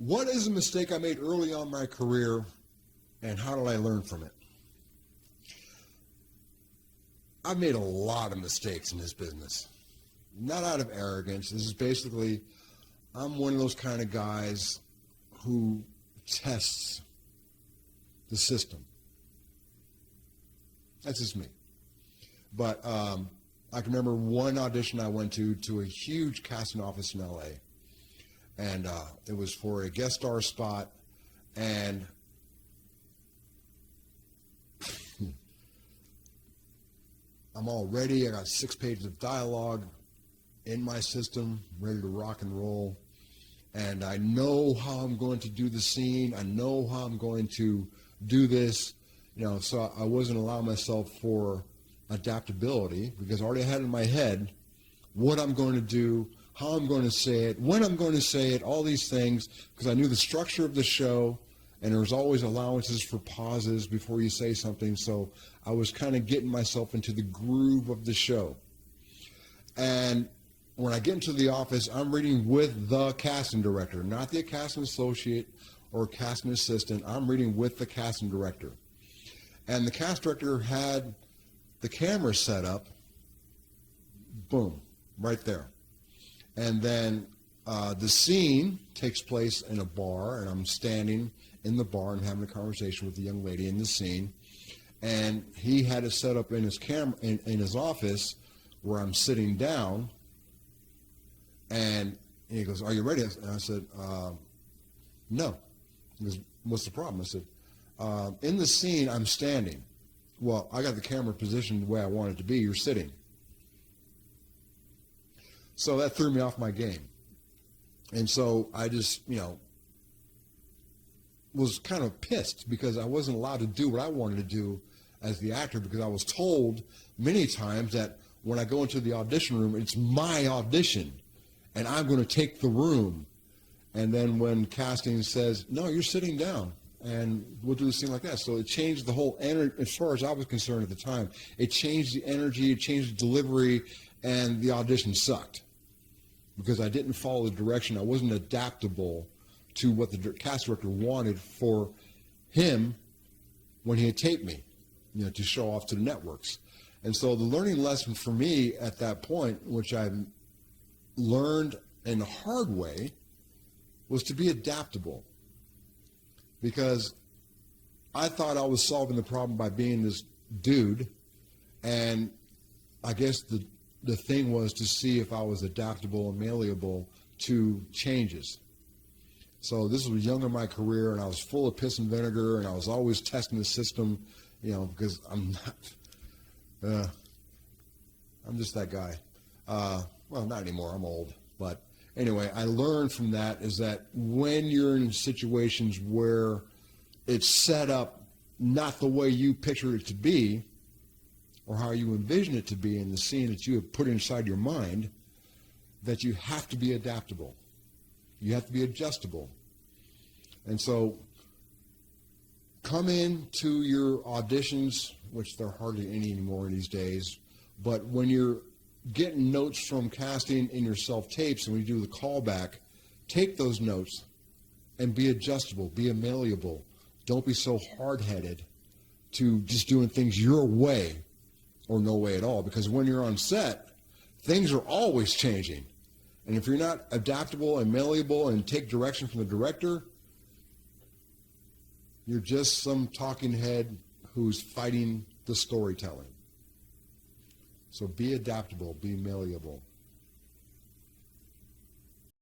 What is a mistake I made early on in my career, and how did I learn from it? I've made a lot of mistakes in this business. Not out of arrogance. This is basically, I'm one of those kind of guys who tests the system. That's just me. But I can remember one audition I went to a huge casting office in LA. And it was for a guest star spot. And I'm all ready. I got 6 pages of dialogue in my system, ready to rock and roll. And I know how I'm going to do the scene. I know how I'm going to do this. You know, so I wasn't allowing myself for adaptability because I already had in my head what I'm going to do, how I'm going to say it, when I'm going to say it, all these things, because I knew the structure of the show, and there was always allowances for pauses before you say something, so I was kind of getting myself into the groove of the show. And when I get into the office, I'm reading with the casting director, not the casting associate or casting assistant. I'm reading with the casting director. And the cast director had the camera set up, boom, right there. And then the scene takes place in a bar, and I'm standing in the bar and having a conversation with the young lady in the scene. And he had it set up in his in his office where I'm sitting down. And he goes, "Are you ready?" And I said, "No." He goes, "What's the problem?" I said, "In the scene, I'm standing. Well, I got the camera positioned the way I want it to be. You're sitting." So that threw me off my game. And so I just, was kind of pissed because I wasn't allowed to do what I wanted to do as the actor, because I was told many times that when I go into the audition room, it's my audition and I'm going to take the room. And then when casting says, "No, you're sitting down and we'll do the scene like that." So it changed the whole energy, as far as I was concerned at the time. It changed the energy, it changed the delivery, and the audition sucked because I didn't follow the direction. I wasn't adaptable to what the cast director wanted for him when he had taped me, to show off to the networks. And so the learning lesson for me at that point, which I learned in a hard way, was to be adaptable. Because I thought I was solving the problem by being this dude, and I guess the thing was to see if I was adaptable and malleable to changes. So this was young in my career, and I was full of piss and vinegar, and I was always testing the system, because I'm not, I'm just that guy. Well, not anymore, I'm old. But anyway, I learned from that is that when you're in situations where it's set up not the way you picture it to be, or how you envision it to be in the scene that you have put inside your mind, that you have to be adaptable. You have to be adjustable. And so come into your auditions, which there are hardly any anymore these days, but when you're getting notes from casting in your self-tapes and when you do the callback, take those notes and be adjustable, be malleable. Don't be so hard-headed to just doing things your way or no way at all, because when you're on set, things are always changing. And if you're not adaptable and malleable and take direction from the director, you're just some talking head who's fighting the storytelling. So be adaptable, be malleable.